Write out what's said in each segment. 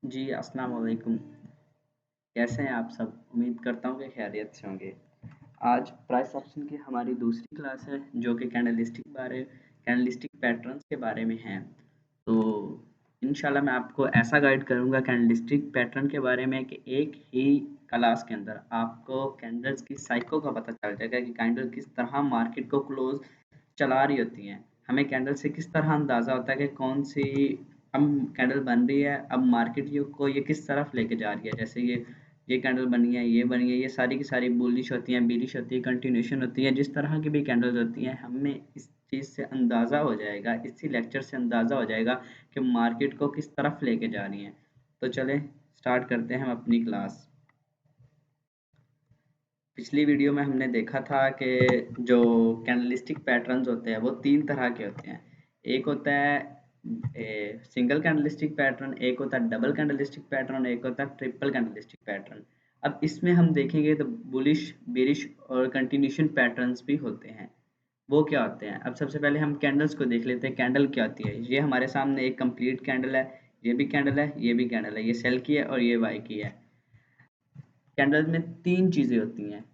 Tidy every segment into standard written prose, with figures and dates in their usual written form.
जी, अस्सलाम वालेकुम। कैसे हैं आप सब? उम्मीद करता हूँ कि खैरियत से होंगे। आज प्राइस ऑप्शन की हमारी दूसरी क्लास है जो कि कैंडलस्टिक पैटर्न्स के बारे में है। तो इंशाल्लाह मैं आपको ऐसा गाइड करूँगा कैंडलस्टिक पैटर्न के बारे में कि एक ही क्लास के अंदर आपको कैंडल्स की साइकिल का पता चल जाएगा कि कैंडल किस तरह मार्केट को क्लोज चला रही होती हैं। हमें कैंडल से किस तरह अंदाज़ा होता है कि कौन सी हम कैंडल बन रही है, अब मार्केट को ये किस तरफ लेके जा रही है। जैसे ये कैंडल बनी है, ये बनी है, ये सारी की सारी बुलिश होती हैं, बेरिश होती है, कंटिन्यूएशन होती है, जिस तरह की भी कैंडल्स होती हैं, हमें इस चीज़ से अंदाज़ा हो जाएगा, इसी लेक्चर से अंदाज़ा हो जाएगा कि मार्केट को किस तरफ लेके जा रही हैं। तो चलें स्टार्ट करते हैं हम अपनी क्लास। पिछली वीडियो में हमने देखा था कि जो कैंडलस्टिक पैटर्न्स होते हैं वो 3 तरह के होते हैं। एक होता है सिंगल कैंडलस्टिक पैटर्न, एक होता है डबल कैंडलस्टिक पैटर्न, एक होता है ट्रिपल कैंडलस्टिक पैटर्न। अब इसमें हम देखेंगे तो बुलिश, बेरिश और कंटिन्यूएशन पैटर्न्स भी होते हैं। वो क्या होते हैं? अब सबसे पहले हम कैंडल्स को देख लेते हैं, कैंडल क्या होती है। ये हमारे सामने एक कंप्लीट कैंडल है, ये भी कैंडल है, ये भी कैंडल है, ये सेल की है और ये बाय की है। कैंडल में 3 चीज़ें होती हैं।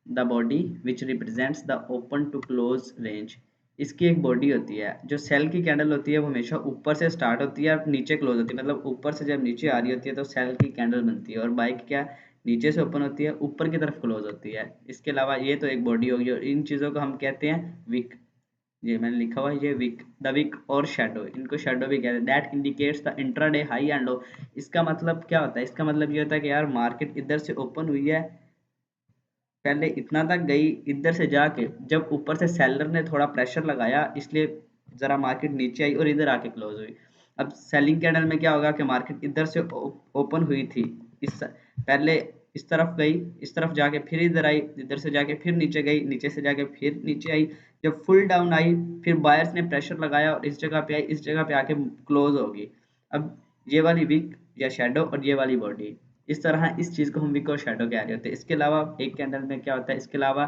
The body which represents the open to close range. इसकी एक बॉडी होती है। जो सेल की कैंडल होती है वो हमेशा ऊपर से स्टार्ट होती है और नीचे क्लोज होती है, मतलब ऊपर से जब नीचे आ रही होती है तो सेल की कैंडल बनती है, और बाइक क्या नीचे से ओपन होती है, ऊपर की तरफ क्लोज होती है। इसके अलावा ये तो एक बॉडी होगी, और इन चीज़ों को हम कहते हैं विक। ये मैंने लिखा हुआ है, ये विक, द विक और शैडो, इनको शैडो भी कहते हैं। That indicates the intraday high and low. इसका मतलब क्या होता है? इसका मतलब ये होता है कि यार मार्केट इधर से ओपन हुई है, पहले इतना तक गई, इधर से जाके जब ऊपर से सेलर ने थोड़ा प्रेशर लगाया, इसलिए ज़रा मार्केट नीचे आई और इधर आके क्लोज हुई। अब सेलिंग कैंडल में क्या होगा कि मार्केट इधर से ओपन हुई थी, इस पहले इस तरफ गई, इस तरफ जाके फिर इधर आई, इधर से जाके फिर नीचे गई, नीचे से जाके फिर नीचे आई। जब फुल डाउन आई, फिर बायर्स ने प्रेशर लगाया और इस जगह पे आई, इस जगह पे आके क्लोज होगी। अब ये वाली विक या शैडो और ये वाली बॉडी, इस तरह इस चीज़ को हम विक और शैडो कह रहे होते हैं। इसके अलावा एक कैंडल में क्या होता है, इसके अलावा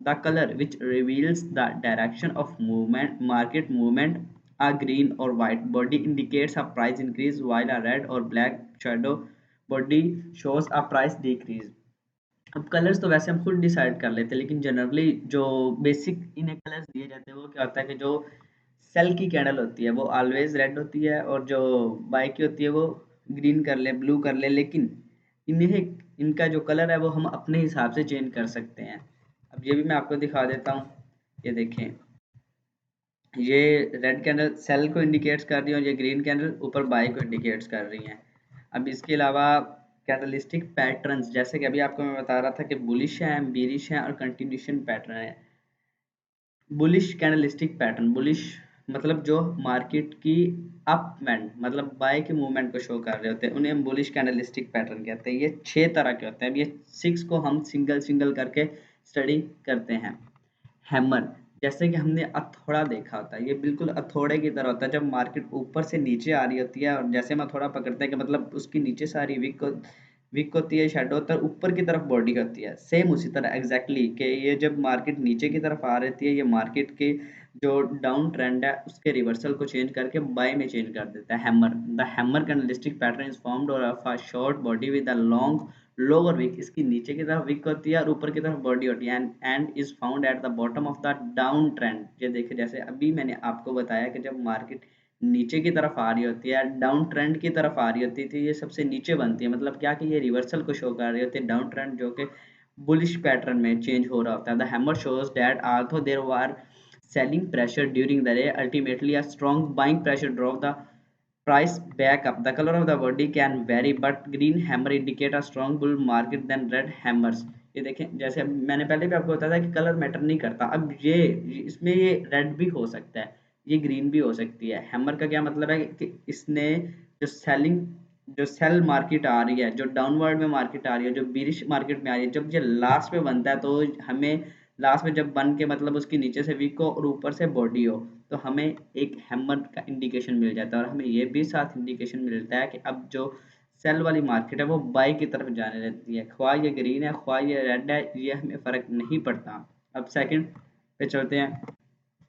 the colour which reveals the direction of movement, market movement, a green or white body indicates a price increase while a red or black shadow body shows a price decrease। अब colours तो वैसे हम खुद decide कर लेते हैं, लेकिन generally जो बेसिक इन्हें कलर्स दिए जाते हैं वो क्या होता है कि जो सेल की कैंडल होती है वो ऑलवेज रेड होती है, और जो बाय की होती है वो ग्रीन कर ले, ब्लू कर ले, लेकिन इन्हें इनका जो कलर है वो हम अपने हिसाब से चेंज कर सकते हैं। अब ये भी मैं आपको दिखा देता हूँ। ये देखें, ये रेड कैंडल सेल को इंडिकेट्स कर रही है और ये ग्रीन कैंडल ऊपर बाय को इंडिकेट्स कर रही हैं। अब इसके अलावा कैंडलिस्टिक पैटर्न्स, जैसे कि अभी आपको मैं बता रहा था कि बुलिश है, बेरिश है और कंटिन्यूएशन पैटर्न है। बुलिश कैंडलिस्टिक पैटर्न, बुलिश मतलब जो मार्केट की अपमेंट मतलब बाय के मूवमेंट को शो कर रहे होते हैं, उन्हें हम बुलिश कैंडलिस्टिक पैटर्न कहते हैं। ये 6 तरह के होते हैं। अब ये 6 को हम सिंगल सिंगल करके स्टडी करते हैं। हैमर, जैसे कि हमने हथौड़ा देखा होता है, ये बिल्कुल हथौड़े की तरह होता है। जब मार्केट ऊपर से नीचे आ रही होती है और जैसे हम हथौड़ा पकड़ते हैं कि मतलब उसकी नीचे सारी विक होती है, शैडो होता है, ऊपर की तरफ बॉडी होती है। सेम उसी तरह एग्जैक्टली कि ये जब मार्केट नीचे की तरफ आ रही है, ये मार्केट के जो डाउन ट्रेंड है उसके रिवर्सल को चेंज करके बाय में चेंज कर देता है। Hammer, the hammer candlestick pattern is formed of a short body with a long lower wick. इसकी नीचे की तरफ विक होती है और ऊपर की तरफ बॉडी होती है, and is found at the bottom of the down trend. ये देखिए, जैसे अभी मैंने आपको बताया कि जब मार्केट नीचे की तरफ आ रही होती है, डाउन ट्रेंड की तरफ आ रही होती थी, ये सबसे नीचे बनती है। मतलब क्या कि ये रिवर्सल को शो कर रही होती है, डाउन ट्रेंड जो कि बुलिश पैटर्न में चेंज हो रहा होता है। The hammer shows that although there were selling pressure during the day, ultimately a strong buying pressure drove the price back up. The color of the body can vary, but green hammer indicate a strong bull market than red hammers। ये देखें, जैसे मैंने पहले भी आपको बताया था कि कलर मैटर नहीं करता। अब ये इसमें ये रेड भी हो सकता है, ये ग्रीन भी हो सकती है। हैमर का क्या मतलब है कि इसने जो जो सेल मार्केट आ रही है, जो डाउनवर्ड में मार्केट आ रही है, जो बीरिश मार्केट में आ रही है, जब ये लास्ट में बनता है तो हमें लास्ट में जब बन के मतलब उसकी नीचे से वीक हो और ऊपर से बॉडी हो, तो हमें एक हैमर का इंडिकेशन मिल जाता है। और हमें ये भी साथ इंडिकेशन मिलता है कि अब जो सेल वाली मार्केट है वो बाई की तरफ जाने लगती है। ख्वाह ये ग्रीन है, ख्वाह ये रेड है, ये हमें फ़र्क नहीं पड़ता। अब सेकंड पे चलते हैं।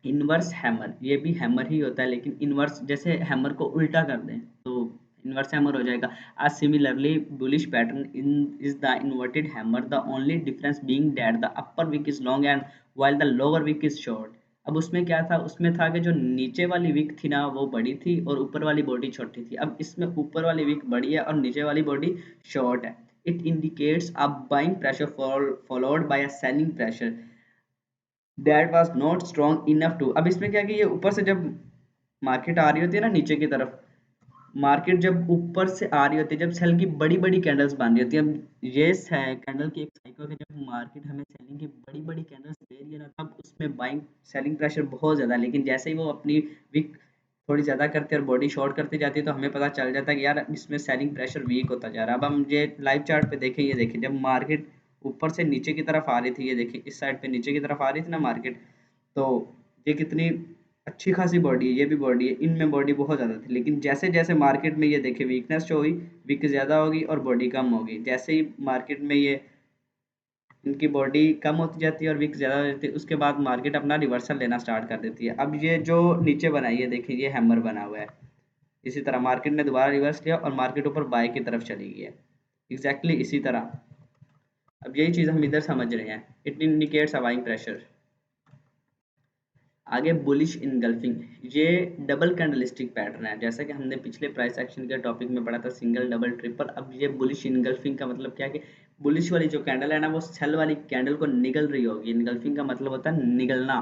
इनवर्स हैमर, ये भी हैमर ही होता है, लेकिन इनवर्स, जैसे हैमर को उल्टा कर दें तो इन्वर्स हैमर हो जाएगा। A similarly bullish pattern in is the inverted hammer, the only difference being that the upper wick is long and while the lower wick is short। अब उसमें क्या था, उसमें था कि जो नीचे वाली विक थी ना वो बड़ी थी और ऊपर वाली बॉडी छोटी थी। अब इसमें ऊपर वाली विक बड़ी है और नीचे वाली बॉडी शॉर्ट है। It indicates a buying pressure followed by a selling pressure that was not strong enough to. अब इसमें क्या है कि ये ऊपर से जब मार्केट आ रही होती है ना नीचे की तरफ, मार्केट जब ऊपर से आ रही होती है, जब सेल की बड़ी बड़ी कैंडल्स बन रही होती है, अब ये है कैंडल की एक साइकिल है, जब मार्केट हमें सेलिंग की बड़ी बड़ी कैंडल्स दे रही है ना तब उसमें बाइंग सेलिंग प्रेशर बहुत ज्यादा। लेकिन जैसे ही वो अपनी विक थोड़ी ज्यादा करते हैं और बॉडी शॉर्ट करती जाती है तो हमें पता चल जाता है कि यार इसमें सेलिंग प्रेशर वीक होता जा रहा है। अब हम ये लाइव चार्ट पे देखें, ये देखिए जब मार्केट ऊपर से नीचे की तरफ आ रही थी, ये देखिए इस साइड पे नीचे की तरफ आ रही थी ना मार्केट, तो ये कितनी अच्छी खासी बॉडी है, ये भी बॉडी है, इनमें बॉडी बहुत ज़्यादा थी। लेकिन जैसे जैसे मार्केट में ये देखिए वीकनेस शो हुई, वीक ज़्यादा होगी और बॉडी कम होगी। जैसे ही मार्केट में ये इनकी बॉडी कम होती जाती है और वीक ज़्यादा हो जाती है, उसके बाद मार्केट अपना रिवर्सल लेना स्टार्ट कर देती है। अब ये जो नीचे बनाई है देखिए, ये हैमर बना हुआ है। इसी तरह मार्केट ने दोबारा रिवर्स लिया और मार्केट ऊपर बाय की तरफ चली गई है, एग्जैक्टली इसी तरह। अब यही चीज़ हम इधर समझ रहे हैं, it indicates a buying pressure. आगे बुलिश इनगल्फिंग, ये डबल कैंडलस्टिक पैटर्न है, जैसा कि हमने पिछले प्राइस एक्शन के टॉपिक में पढ़ा था, सिंगल डबल ट्रिपल। अब ये बुलिश इनगल्फिंग का मतलब क्या है कि बुलिश वाली जो कैंडल है ना वो सेल वाली कैंडल को निगल रही होगी। इनगल्फिंग का मतलब होता है निगलना।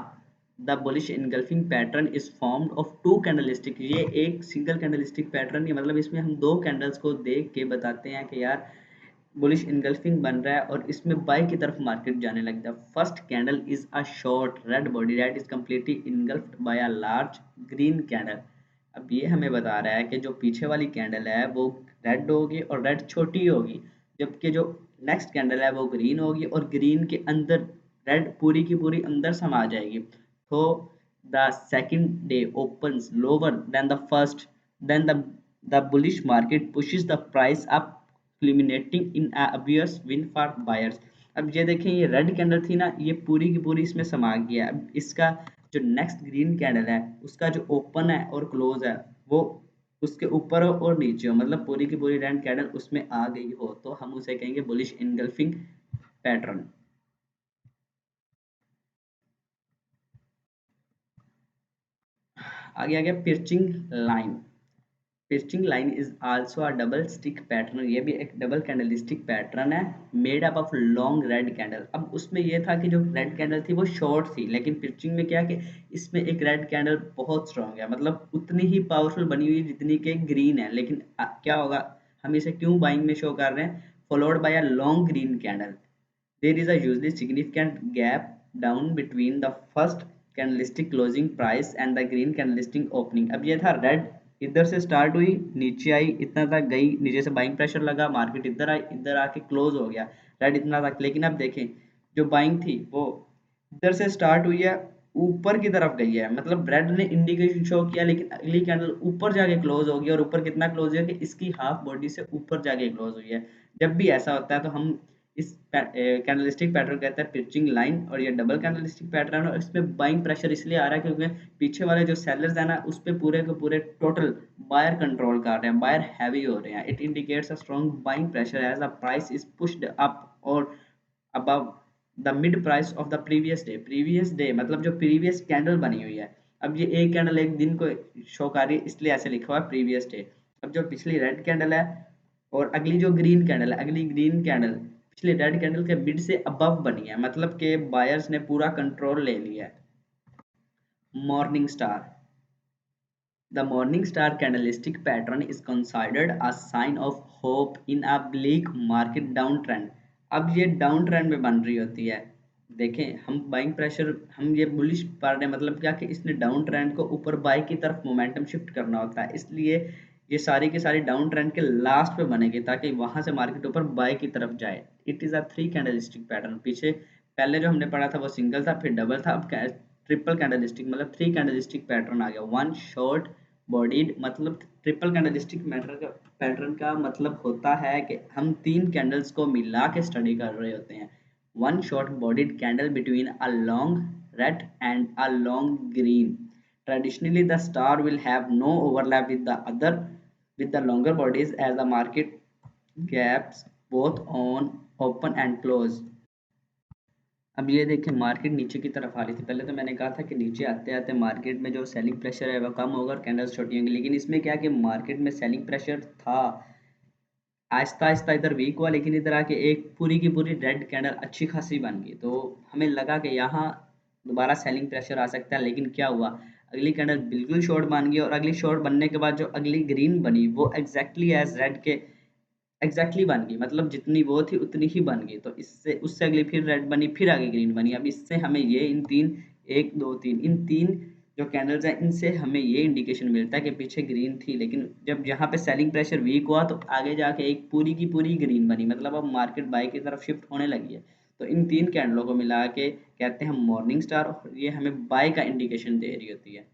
The bullish engulfing pattern is formed of two candlestick, ये एक सिंगल कैंडलस्टिक पैटर्न है, मतलब इसमें हम दो कैंडल्स को देख के बताते हैं कि यार बुलिश इनगल्फिंग बन रहा है और इसमें बाय की तरफ मार्केट जाने लगता है। First candle is a short red body that is completely engulfed by a large green candle. अब ये हमें बता रहा है कि जो पीछे वाली कैंडल है वो रेड होगी और रेड छोटी होगी, जबकि जो नेक्स्ट कैंडल है वो ग्रीन होगी और ग्रीन के अंदर रेड पूरी की पूरी अंदर समा जाएगी। तो the second day opens lower than the first, then the bullish market pushes the price up, culminating in a obvious win for buyers। अब ये देखें, ये रेड कैंडल थी ना, ये पूरी की पूरी इसमें समा गया। अब इसका जो नेक्स्ट ग्रीन कैंडल है उसका जो ओपन है और क्लोज है वो उसके ऊपर हो और नीचे हो, मतलब पूरी की पूरी रेड कैंडल उसमें आ गई हो, तो हम उसे कहेंगे बुलिश इनगल्फिंग पैटर्न। आगे आ गया piercing line. Piercing line is also a double stick pattern, ये भी एक डबल कैंडलस्टिक पैटर्न है, made up of long red candle. अब उसमें ये था कि जो रेड कैंडल थी वो शॉर्ट थी, लेकिन पिस्टिंग में क्या कि इसमें एक रेड कैंडल बहुत स्ट्रांग है, मतलब उतनी ही पावरफुल बनी हुई जितनी कि ग्रीन है। लेकिन क्या होगा, हम इसे क्यों बाइंग में शो कर रहे हैं, followed by a long green candle. There is a usually significant gap down between the first candlestick closing price and the green candlestick opening। अब ये था रेड इधर से स्टार्ट हुई, नीचे आई, इतना तक गई, नीचे से बाइंग प्रेशर लगा, मार्केट इधर आई, इधर आके क्लोज हो गया रेड इतना तक। लेकिन अब देखें जो बाइंग थी वो इधर से स्टार्ट हुई है, ऊपर की तरफ गई है, मतलब रेड ने इंडिकेशन शो किया लेकिन अगली कैंडल ऊपर जाके क्लोज हो गई, और ऊपर कितना क्लोज हुआ कि इसकी हाफ बॉडी से ऊपर जाके क्लोज हुई है। जब भी ऐसा होता है तो हम इस कैंडलस्टिक पैटर्न कहता है पिचिंग लाइन, और ये डबल कैंडलस्टिक पैटर्न है और इसमें बाइंग प्रेशर इसलिए आ रहा है क्योंकि पीछे वाले जो सेलर्स है ना उस पे पूरे के पूरे टोटल बायर कंट्रोल कर रहे हैं, बायर हैवी हो रहे हैं। It indicates a strong buying pressure as the price is pushed up और above the mid price of the previous day, मतलब जो प्रीवियस कैंडल बनी हुई है। अब ये एक कैंडल एक दिन को शो कर रही है इसलिए ऐसे लिखा हुआ है प्रीवियस डे। अब जो पिछली रेड कैंडल है और अगली जो ग्रीन कैंडल है, अगली ग्रीन कैंडल पिछले रेड कैंडल के मिड से अबव बनी है, मतलब कि बायर्स ने पूरा कंट्रोल ले लिया है। Morning star, the morning star candlestick pattern is considered a sign of hope in a bleak market downtrend। अब ये डाउन ट्रेंड में बन रही होती है। देखें हम बाइंग प्रेशर हम ये बुलिश पढ़ रहे हैं, मतलब क्या कि इसने डाउन ट्रेंड को ऊपर बाई की तरफ मोमेंटम शिफ्ट करना होता है, इसलिए ये सारी की सारी डाउन ट्रेंड के लास्ट पे बनेगी ताकि वहां से मार्केट ऊपर बाई की तरफ जाए। It is a three candlestick pattern, पीछे पहले जो हमने पढ़ा था वो सिंगल था, फिर डबल था, अब ट्रिपल कैंडलस्टिक मतलब थ्री कैंडलस्टिक पैटर्न आ गया। वन शॉर्ट बॉडीड, मतलब ट्रिपल कैंडलस्टिक पैटर्न का मतलब होता है कि हम तीन कैंडल्स को मिला के स्टडी कर रहे होते हैं। One short bodied candle between a long red and a long green, traditionally the star will have no overlap with the other with the longer bodies as the market gaps both on open and close। अब ये देखिए market नीचे की तरफ आ रही थी। पहले तो मैंने कहा था कि नीचे आते आते मार्केट में जो सेलिंग प्रेशर है वो कम होगा और कैंडल्स छोटी होंगी, लेकिन इसमें क्या कि मार्केट में सेलिंग प्रेशर था, आहिस्ता आहिस्ता इधर वीक हुआ, लेकिन इधर आके एक पूरी की पूरी रेड कैंडल अच्छी खासी बन गई। तो हमें लगा कि यहाँ दोबारा सेलिंग प्रेशर आ सकता है, लेकिन क्या हुआ, अगली कैंडल बिल्कुल शॉर्ट बन गई और अगली शॉर्ट बनने के बाद जो अगली ग्रीन बनी वो एग्जैक्टली एज रेड के एग्जैक्टली बन गई, मतलब जितनी वो थी उतनी ही बन गई। तो इससे उससे अगली फिर रेड बनी, फिर आगे ग्रीन बनी। अब इससे हमें ये इन तीन, एक दो तीन, इन तीन जो कैंडल्स हैं इनसे हमें ये इंडिकेशन मिलता है कि पीछे ग्रीन थी, लेकिन जब यहाँ पे सेलिंग प्रेशर वीक हुआ तो आगे जाके एक पूरी की पूरी ग्रीन बनी, मतलब अब मार्केट बाय की तरफ शिफ्ट होने लगी है। तो इन तीन कैंडलों को मिला के कहते हैं मॉर्निंग स्टार, और ये हमें बाय का इंडिकेशन दे रही होती है।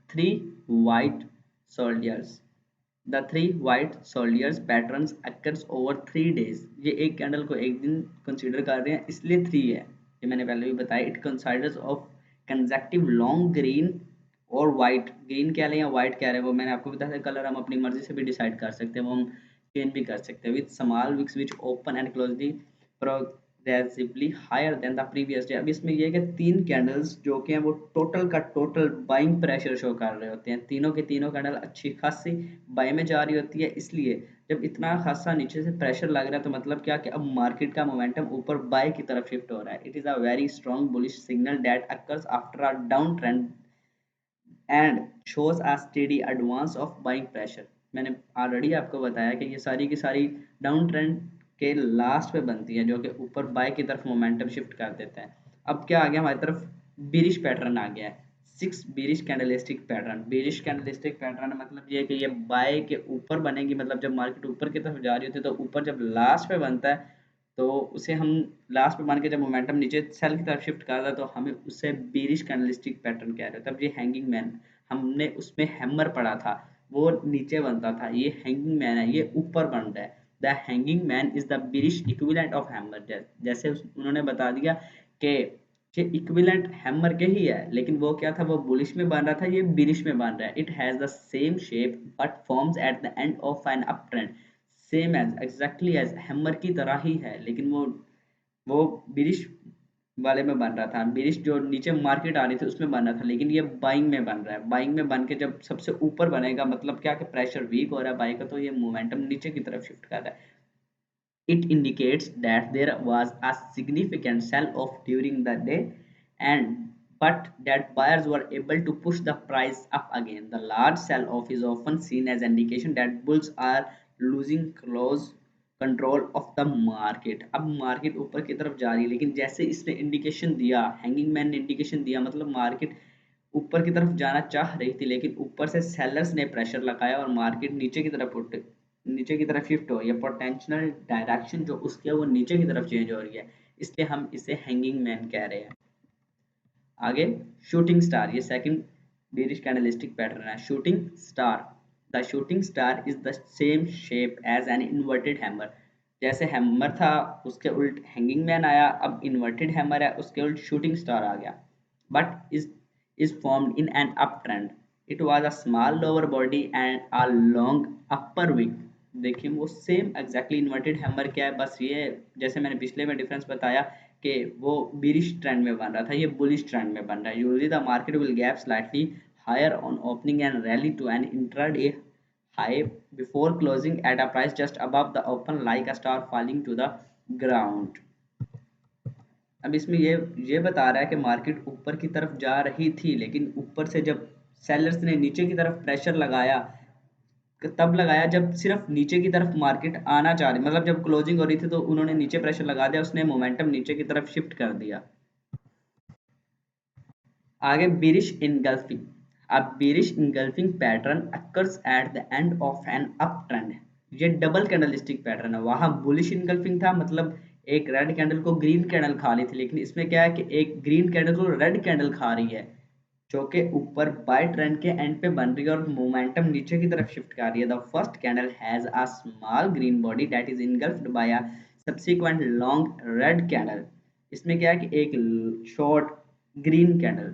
Three white soldiers, the three white soldiers patterns occurs over 3 days। ये एक कैंडल को एक दिन कंसीडर कर रहे हैं, इसलिए थ्री है, ये मैंने पहले भी बताया। It considers of consecutive long green और वाइट, ग्रीन कह रहे हैं या वाइट कह रहे हैं वो मैंने आपको बताया था। कलर हम अपनी मर्जी से भी डिसाइड कर सकते हैं, वो हम चेंज भी कर सकते हैं। With small wicks which open and closely progressively higher than the previous day। अब इसमें ये है कि तीन कैंडल्स जो कि हैं वो टोटल का टोटल बाइंग प्रेशर शो कर रहे होते हैं, तीनों के तीनों कैंडल अच्छी खासी बाय में जा रही होती है। इसलिए जब इतना खासा नीचे से प्रेशर लग रहा है तो मतलब क्या कि अब मार्केट का मोमेंटम ऊपर बाय की तरफ शिफ्ट हो रहा है। It is a very strong bullish signal that occurs after a down trend and shows a steady advance of buying pressure. मैंने ऑलरेडी आपको बताया कि ये सारी की सारी डाउन ट्रेंड के लास्ट पे बनती है, जो कि ऊपर बाय की तरफ मोमेंटम शिफ्ट कर देता है। अब क्या आ गया हमारी तरफ, बिरिश पैटर्न आ गया है। Six bearish candlestick pattern, bearish candlestick pattern मतलब ये है कि ये बाय के ऊपर बनेगी, मतलब जब मार्केट ऊपर की तरफ जा रही होती है तो ऊपर जब लास्ट पे बनता है तो उसे हम लास्ट पे मान के जब मोमेंटम नीचे सेल की तरफ शिफ्ट कर रहा है तो हमें उसे बीरिश कैंडलस्टिक पैटर्न कह रहे हैं। तब ये हैंगिंग मैन, हमने उसमें हैमर पढ़ा था, वो नीचे बनता था, ये हैंगिंग मैन है, ये ऊपर बन रहा है। The hanging man is the bearish equivalent of hammer. जैसे उन्होंने बता दिया कि ये इक्विवेलेंट हैमर के ही है, लेकिन वो क्या था, वो बुलिश में बन रहा था, ये बिरिश में बन रहा है। It has the same shape but forms at the end of an up trend. Same as exactly as hammer की तरह ही है, लेकिन वो बिरिश वाले में बन रहा था, बिरिश जो नीचे मार्केट आ रही थी उसमें बन रहा था, लेकिन ये बाइंग में बन रहा है। बाइंग में बन के जब सबसे ऊपर बनेगा मतलब क्या कि प्रेशर वीक हो रहा है बाइंग का, तो ये मोमेंटम नीचे की तरफ शिफ्ट कर रहा है। It indicates that there was a significant sell-off during the day, and but that buyers were able to push the price up again. The large sell-off is often seen as an indication that bulls are losing close control of the market. अब market ऊपर की तरफ जा रही है, लेकिन जैसे इसने इंडिकेशन दिया, हैंगिंग मैन ने इंडिकेशन दिया, मतलब मार्केट ऊपर की तरफ जाना चाह रही थी, लेकिन ऊपर से सेलर्स ने प्रेशर लगाया और मार्केट नीचे की तरफ शिफ्ट हो रही है। पोटेंशियल डायरेक्शन जो उसकी है वो नीचे की तरफ चेंज हो रही है, इसलिए हम इसे हैंगिंग मैन कह रहे हैं। आगे शूटिंग स्टार, ये सेकंड बेरिश कैंडलस्टिक पैटर्न है। Shooting star, the shooting star is the same shape as an inverted hammer. जैसे हैमर था उसके उल्ट हैंगिंग मैन आया, अब इन्वर्टेड हैमर है उसके उल्ट शूटिंग स्टार आ गया। But is formed in an uptrend. It was a small lower body and a long upper wick। देखिए वो सेम एग्जैक्टली इन्वर्टेड हैमर क्या है, बस ये जैसे मैंने पिछले में डिफरेंस बताया कि वो बिरिश ट्रेंड में बन रहा था, ये बुलिश ट्रेंड में बन रहा है। Usually the market will gap slightly higher on opening and rally to an intraday high before closing at a price just above the open like a star falling to the ground। अब इसमें ये बता रहा है कि market ऊपर की तरफ जा रही थी, लेकिन ऊपर से जब सेलर्स ने नीचे की तरफ प्रेशर लगाया, तब लगाया जब सिर्फ नीचे की तरफ मार्केट आना चाह रही, मतलब जब क्लोजिंग हो रही थी तो उन्होंने नीचे प्रेशर लगा दिया, उसने मोमेंटम नीचे की तरफ शिफ्ट कर दिया। आगे बिरिश इनगल्फिंग। अब bearish engulfing pattern occurs at the end of an up trend. ये डबल कैंडलस्टिक पैटर्न है, वहां बुलिश इनगल्फिंग था, मतलब एक रेड कैंडल को ग्रीन कैंडल खा ली थी, लेकिन इसमें क्या है कि एक ग्रीन कैंडल को रेड कैंडल खा रही है, जो कि ऊपर बाय ट्रेंड के एंड पे बन रही है और मोमेंटम नीचे की तरफ शिफ्ट कर रही है। The first candle has a small green body that is engulfed by a subsequent long red candle. इसमें क्या है कि एक शॉर्ट ग्रीन कैंडल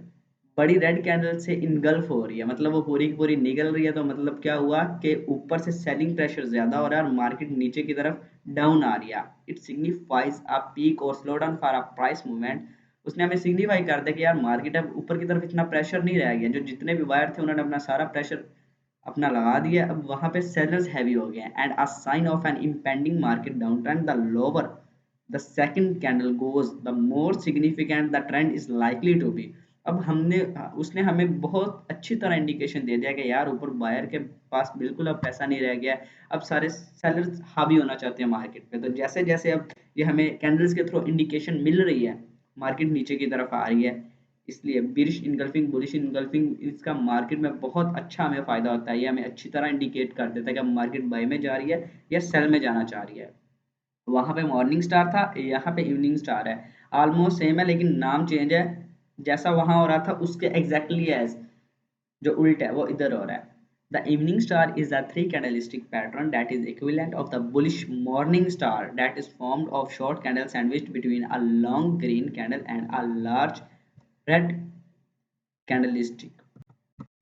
बड़ी रेड कैंडल से इनगल्फ हो रही है, मतलब वो पूरी की पूरी निगल रही है। तो मतलब क्या हुआ कि ऊपर से सेलिंग प्रेशर ज्यादा हो रहा है और मार्केट नीचे की तरफ डाउन आ रही है। इट सिग्निफाइज अ पीक और slow down for a price movement. उसने हमें सिग्निफाई कर दिया कि यार मार्केट अब ऊपर की तरफ इतना प्रेशर नहीं रह गया, जो जितने भी वायर थे उन्होंने अपना सारा प्रेशर अपना लगा दिया, अब वहां पे सेलर्स हैवी हो गए हैं। And a sign of an impending market down trend, the lower the second candle goes the more significant the trend is likely to be. अब हमने उसने हमें बहुत अच्छी तरह इंडिकेशन दे दिया कि यार ऊपर बायर के पास बिल्कुल अब पैसा नहीं रह गया है, अब सारे सेलर्स हावी होना चाहते हैं मार्केट पे। तो जैसे जैसे अब ये हमें कैंडल्स के थ्रू इंडिकेशन मिल रही है, मार्केट नीचे की तरफ आ रही है, इसलिए बिरिश इनगल्फिंग बुलिश इनगल्फिंग इसका मार्केट में बहुत अच्छा हमें फायदा होता है। ये हमें अच्छी तरह इंडिकेट कर देता है कि मार्केट बाय में जा रही है या सेल में जाना चाह रही है। वहां पे मॉर्निंग स्टार था, यहाँ पे इवनिंग स्टार है, ऑलमोस्ट सेम है लेकिन नाम चेंज है। जैसा वहां हो रहा था उसके एग्जैक्टली एज जो उल्टा है वो इधर हो रहा है। The evening star is a three candlestick pattern that is equivalent of the bullish morning star that is formed of short candles sandwiched between a long green candle and a large red candlestick।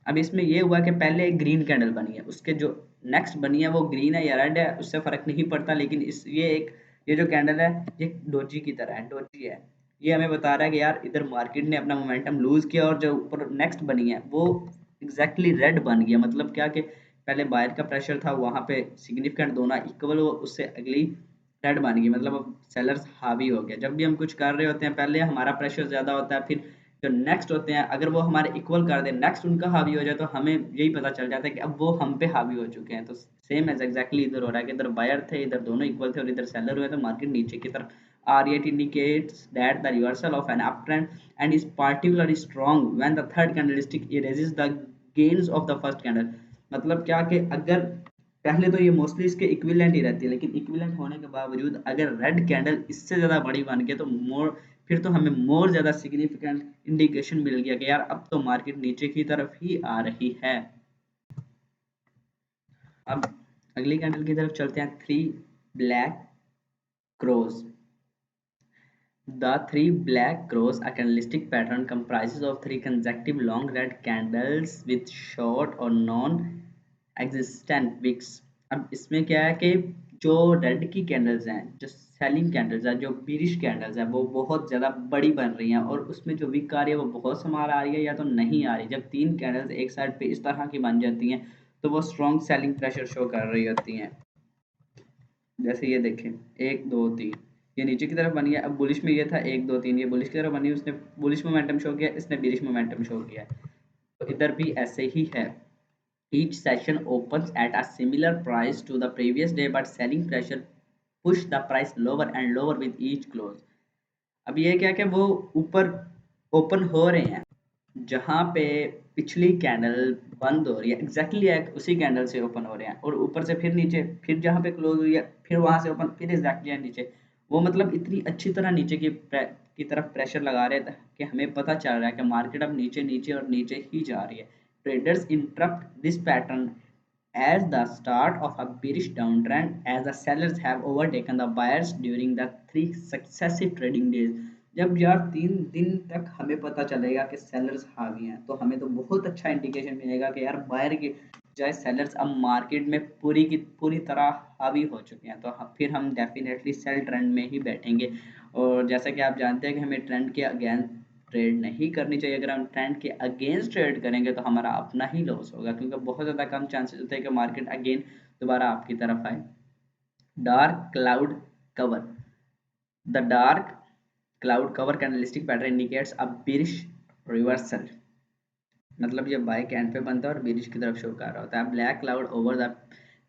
अब इसमें ये हुआ कि पहले एक green candle बनी है, उसके जो नेक्स्ट बनी है वो ग्रीन है या रेड है उससे फर्क नहीं पड़ता, लेकिन इस ये जो कैंडल है ये डोजी की तरह है, डोजी है। ये हमें बता रहा है कि यार इधर मार्केट ने अपना मोमेंटम लूज किया और जो ऊपर नेक्स्ट बनी है वो एग्जैक्टली रेड बन गया। मतलब क्या कि पहले बायर का प्रेशर था वहां पे सिग्निफिकेंट दोनों इक्वल हो, उससे अगली रेड बन गई, मतलब अब सेलर्स हावी हो गया। जब भी हम कुछ कर रहे होते हैं पहले हमारा प्रेशर ज्यादा होता है, फिर जो नेक्स्ट होते हैं अगर वो हमारे इक्वल कर दे, नेक्स्ट उनका हावी हो जाए, तो हमें यही पता चल जाता है कि अब वो हम पे हावी हो चुके हैं। तो सेम एज एग्जैक्टली इधर हो रहा है कि इधर बायर थे, इधर दोनों इक्वल थे और इधर सेलर हुए, तो मार्केट नीचे की तरफ आ रही है। It indicates that the reversal of an up trend and is particularly strong when the third candlestick erases the gains of the first candle. मतलब क्या कि अगर पहले तो ये मोस्टली इसके इक्विवेलेंट ही रहती है, लेकिन इक्विवेलेंट होने के बावजूद अगर रेड कैंडल इससे ज्यादा बड़ी बन गई तो मोर फिर तो हमें मोर ज्यादा सिग्निफिकेंट इंडिकेशन मिल गया कि यार अब तो मार्केट नीचे की तरफ ही आ रही है। अब अगली कैंडल की तरफ चलते हैं, three black cross. The three black cross, a candlestick pattern, comprises of three consecutive long red candles with short or non-existent wicks। अब इसमें क्या है कि जो रेड की कैंडल्स हैं, जो सेलिंग कैंडल्स हैं, जो बीरिश कैंडल्स हैं, वो बहुत ज़्यादा बड़ी बन रही हैं और उसमें जो विक आ रही है वो बहुत समार आ रही है या तो नहीं आ रही। जब तीन कैंडल्स एक साइड पे इस तरह की बन जाती हैं तो वो स्ट्रॉन्ग सेलिंग प्रेशर शो कर रही होती हैं। जैसे ये देखें, एक दो तीन, ये नीचे की तरफ बनी है। अब बुलिश में ये था एक दो तीन, ये बुलिश की तरफ बनी, उसने बुलिश मोमेंटम शो किया, इसने बेरिश मोमेंटम शो किया। तो इधर भी ऐसे ही है। Each session opens at a similar price to the previous day but selling pressure push the price lower and lower with each close। अब ये क्या कि वो ऊपर ओपन हो रहे हैं, जहाँ पे पिछली कैंडल बंद हो रही है एग्जैक्टली उसी कैंडल से ओपन हो रहे हैं, और ऊपर से फिर नीचे, फिर जहाँ पे क्लोज हुई है फिर वहां से ओपन, फिर एग्जैक्टली नीचे। वो मतलब इतनी अच्छी तरह नीचे की तरफ प्रेशर लगा रहे थे कि हमें पता चल रहा है कि मार्केट अब नीचे नीचे और नीचे ही जा रही है। Traders interrupt this pattern as the start of a bearish downtrend as the sellers have overtaken the buyers during the three successive trading days। जब यार 3 दिन तक हमें पता चलेगा कि सेलर्स हावी हैं तो हमें तो बहुत अच्छा इंडिकेशन मिलेगा कि यार बायर के जाए सेलर्स अब मार्केट में पूरी की पूरी तरह हावी हो चुके हैं। तो फिर हम डेफिनेटली सेल ट्रेंड में ही बैठेंगे। और जैसा कि आप जानते हैं कि हमें ट्रेंड के अगेंस्ट ट्रेड नहीं करनी चाहिए। अगर हम ट्रेंड के अगेंस्ट ट्रेड करेंगे तो हमारा अपना ही लॉस होगा, क्योंकि बहुत ज़्यादा कम चांसेस होते हैं कि मार्केट अगेन दोबारा आपकी तरफ आए। Dark cloud cover, the dark cloud cover candlestick pattern indicates a bearish reversal. मतलब ये बाय कैंड पे बनता है और बेरिश की तरफ शो कर रहा होता है। Black cloud over the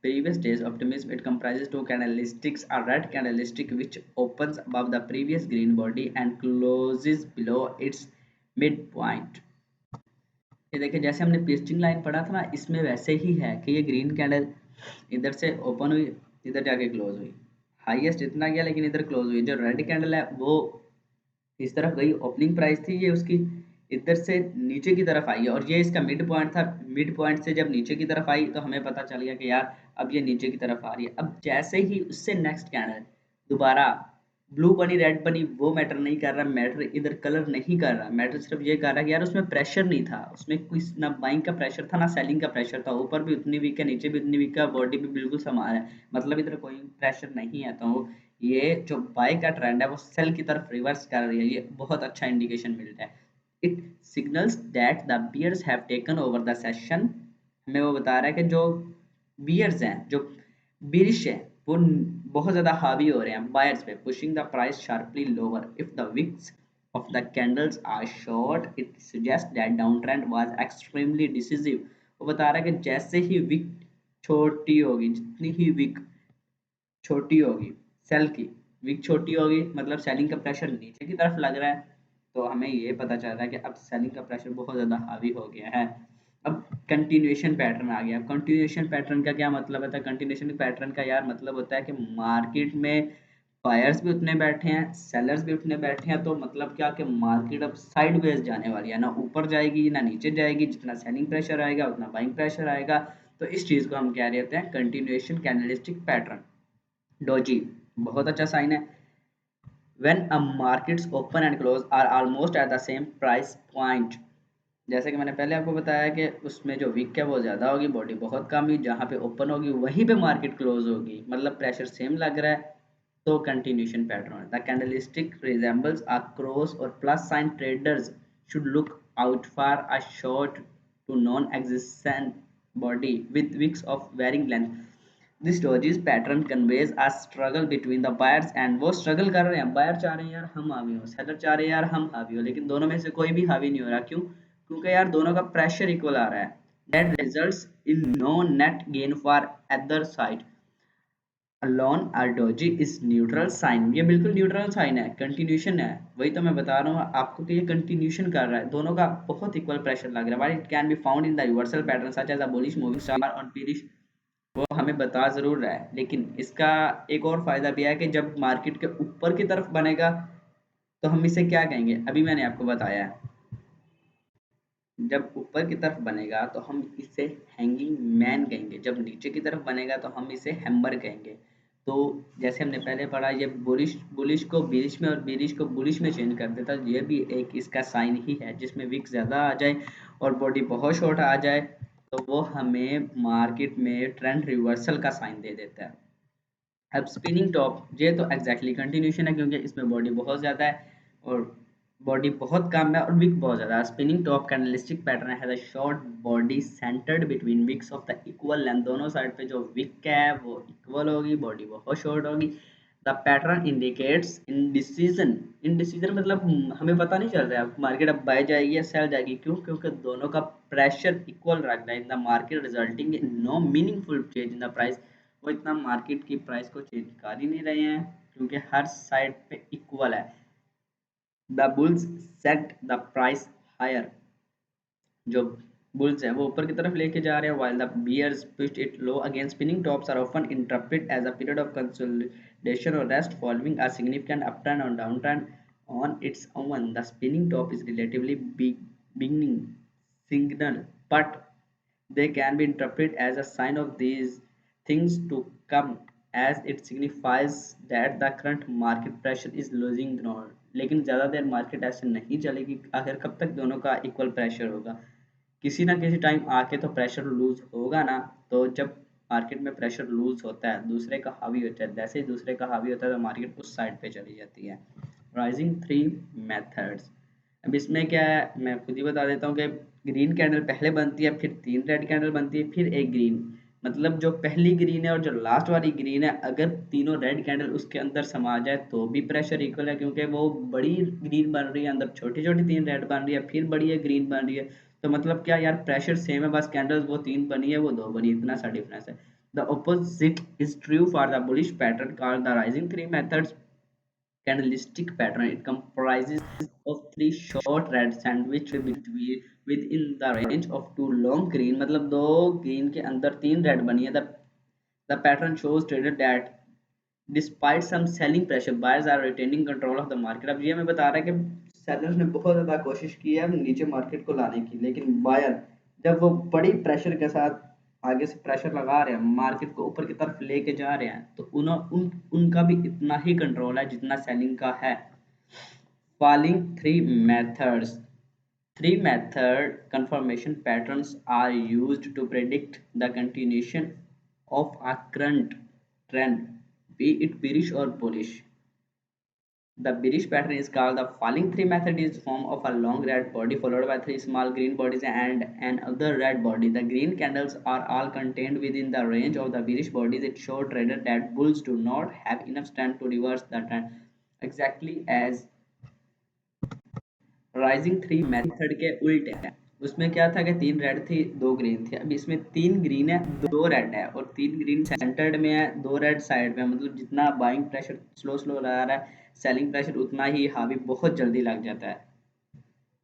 previous days optimism, it comprises two candlesticks, a red candlestick which opens above the previous green body and closes below its midpoint। ये देखिए जैसे हमने पेस्टिंग लाइन पढ़ा था ना, इसमें वैसे ही है कि ये ग्रीन कैंडल इधर से ओपन हुई, इधर जाके क्लोज हुई, हाईएस्ट इतना गया लेकिन इधर क्लोज हुई। जो रेड कैंडल है वो इस तरफ गई, ओपनिंग प्राइस थी ये उसकी, इधर से नीचे की तरफ आई है और ये इसका मिड पॉइंट था। मिड पॉइंट से जब नीचे की तरफ आई तो हमें पता चल गया कि यार अब ये नीचे की तरफ आ रही है। अब जैसे ही उससे नेक्स्ट कैंडल दोबारा ब्लू बनी रेड बनी वो मैटर नहीं कर रहा, मैटर इधर कलर नहीं कर रहा, मैटर सिर्फ ये कर रहा है कि यार उसमें प्रेशर नहीं था, उसमें कोई ना बाइंग का प्रेशर था ना सेलिंग का प्रेशर था, ऊपर भी उतनी वीक है नीचे भी उतनी वीक है, बॉडी भी बिल्कुल समान है, मतलब इधर कोई प्रेशर नहीं है। तो ये जो बाय का ट्रेंड है वो सेल की तरफ रिवर्स कर रही है, ये बहुत अच्छा इंडिकेशन मिल रहा है। It signals that the bears have taken over the session. हमें वो बता रहा है कि जो बियर्स हैं, जो बिरिश है, वो बहुत ज़्यादा हावी हो रहे हैं बायर्स पे, pushing the price sharply lower. If the wicks of the candles are short, it suggests that downtrend was extremely decisive। वो बता रहा है कि जैसे ही विक छोटी होगी, जितनी ही विक छोटी होगी सेल की, विक छोटी होगी मतलब सेलिंग का प्रेशर नीचे की तरफ लग रहा है, तो हमें ये पता चल रहा है कि अब सेलिंग का प्रेशर बहुत ज़्यादा हावी हो गया है। अब कंटिन्यूएशन पैटर्न आ गया। कंटिन्यूएशन पैटर्न का क्या मतलब होता है? कंटिन्यूएशन पैटर्न का यार मतलब होता है कि मार्केट में बायर्स भी उतने बैठे हैं, सेलर्स भी उतने बैठे हैं, तो मतलब क्या कि मार्केट अब साइडवेज जाने वाली है, ना ऊपर जाएगी ना नीचे जाएगी, जितना सेलिंग प्रेशर आएगा उतना बाइंग प्रेशर आएगा। तो इस चीज़ को हम कह रहे होते हैं कंटिन्यूएशन कैंडलस्टिक पैटर्न। डोजी बहुत अच्छा साइन है। when a markets open and close are almost at the same price point। जैसे कि मैंने पहले आपको बताया कि उसमें जो वीक है वो ज़्यादा होगी, बॉडी बहुत कम होगी, जहाँ पे ओपन होगी वहीं पे मार्केट क्लोज होगी, मतलब प्रेशर सेम लग रहा है, तो कंटिन्यूशन पैटर्न है। The candlestick resembles a cross और plus sign. Traders should look out for a short to non existent body with wicks of varying length। This dojis pattern conveys a struggle between the buyers and, वो struggle कर रहे हैं, buyer चाह रहे हैं यार हम हावी हो, सेलर चाह रहे हैं यार हम हावी हो, लेकिन दोनों में से कोई भी हावी नहीं हो रहा। क्यों? क्योंकि यार दोनों का प्रेशर इक्वल आ रहा है। That results in no net gain for other side. Alone or doji is neutral sign. ये बिल्कुल न्यूट्रल साइन है, कंटिन्यूशन है। वही तो मैं बता रहा हूँ आपको कि ये कंटिन्यूशन कर रहा है, दोनों का बहुत इक्वल प्रेशर लग रहा है। While it can be found in the reversal pattern such as a bullish moving star और bearish, वो हमें बता ज़रूर रहा है, लेकिन इसका एक और फ़ायदा भी है कि जब मार्केट के ऊपर की तरफ बनेगा तो हम इसे क्या कहेंगे, अभी मैंने आपको बताया है। जब ऊपर की तरफ बनेगा तो हम इसे हैंगिंग मैन कहेंगे, जब नीचे की तरफ बनेगा तो हम इसे हैमर कहेंगे। तो जैसे हमने पहले पढ़ा, ये बुलिश बुलिश को बीरिश में और बीरिश को बुलिश में चेंज कर देता है, ये भी एक इसका साइन ही है, जिसमें विक ज़्यादा आ जाए और बॉडी बहुत शॉर्ट आ जाए तो वो हमें मार्केट में ट्रेंड रिवर्सल का साइन दे देता है। अब स्पिनिंग टॉप, ये तो एग्जैक्टली कंटिन्यूशन है क्योंकि इसमें बॉडी बहुत ज़्यादा है और बॉडी बहुत कम है और विक बहुत ज़्यादा है। Spinning top candlestick pattern has a short body centred between wicks of the equal length. दोनों साइड पे जो विक है वो इक्वल होगी, बॉडी बहुत शॉर्ट होगी। The pattern indicates indecision. Indecision मतलब हमें पता नहीं चल रहा है मार्केट अब बाय जाएगी या सेल जाएगी। क्यों? क्योंकि दोनों का प्रेशर इक्वल रख रहा है in the market, resulting in no meaningful change in the price. वो इतना मार्केट की प्राइस को चेंज कर ही नहीं रहे हैं क्योंकि हर साइड पे इक्वल है। The bulls set the price higher. जो बुल्स है वो ऊपर की तरफ लेके जा रहे हैं, while the bears pushed it low again। spinning tops are often interpreted as a period of consolidation or rest following a significant uptrend or downtrend on its own। The spinning top is relatively big beginning signal, but they can be interpreted as a sign of these things to come, as it signifies that the current market pressure is losing ground। लेकिन ज़्यादा देर market ऐसे नहीं चलेगी, आखिर कब तक दोनों का इक्वल प्रेशर होगा? किसी ना किसी टाइम आके तो प्रेशर लूज होगा ना। तो जब मार्केट में प्रेशर लूज होता है, दूसरे का हावी होता है, जैसे ही दूसरे का हावी होता है तो मार्केट उस साइड पे चली जाती है। Rising three methods. अब इसमें क्या है मैं खुद ही बता देता हूँ कि ग्रीन कैंडल पहले बनती है, फिर 3 रेड कैंडल बनती है, फिर एक ग्रीन। मतलब जो पहली ग्रीन है और जो लास्ट वाली ग्रीन है, अगर तीनों रेड कैंडल उसके अंदर समा जाए तो भी प्रेशर इक्वल है, क्योंकि वो बड़ी ग्रीन बन रही है, अंदर छोटी-छोटी 3 रेड बन रही है, फिर बड़ी है ग्रीन बन रही है। तो मतलब क्या यार, प्रेशर सेम है, बस कैंडल्स वो 3 बनी है वो 2 बनी, इतना सा डिफरेंस है। The opposite is true for the bullish pattern called the rising three methods candlestick pattern. It comprises of 3 short red sandwich between within the range of 2 long green। मतलब 2 green के अंदर 3 red बनी है। The pattern shows trader that despite some selling pressure, buyers are retaining control of the market। अब ये हमें बता रहा है कि सेलर्स ने बहुत ज़्यादा कोशिश की है नीचे मार्केट को लाने की, लेकिन बायर जब वो बड़ी प्रेशर के साथ आगे से प्रेशर लगा रहे हैं, मार्केट को ऊपर की तरफ लेके जा रहे हैं, तो उनका भी इतना ही कंट्रोल है जितना सेलिंग का है। Falling three methods. Three method confirmation patterns are used to predict the continuation of a current trend, be it bearish or bullish. The bearish pattern is called the falling three method is form of a long red body followed by three small green bodies and another red body. The green candles are all contained within the range of the bearish bodies. It shows traders that bulls do not have enough strength to reverse the trend, exactly as rising three method के उल्टे है। उसमें क्या था कि 3 red थी 2 green थी, अब इसमें 3 ग्रीन है 2 रेड है और 3 ग्रीन सेंटर्ड में है 2 रेड साइड में, मतलब जितना बाइंग प्रेशर स्लो स्लो लगा रहा है सेलिंग प्रेशर उतना ही हावी बहुत जल्दी लग जाता है।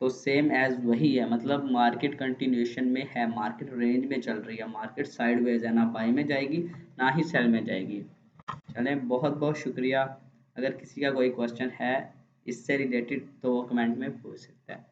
तो सेम एज वही है, मतलब मार्केट कंटिन्यूएशन में है, मार्केट रेंज में चल रही है, मार्केट साइडवेज है, ना बाई में जाएगी ना ही सेल में जाएगी। चलें, बहुत बहुत शुक्रिया। अगर किसी का कोई क्वेश्चन है इससे रिलेटेड तो वो कमेंट में पूछ सकता है।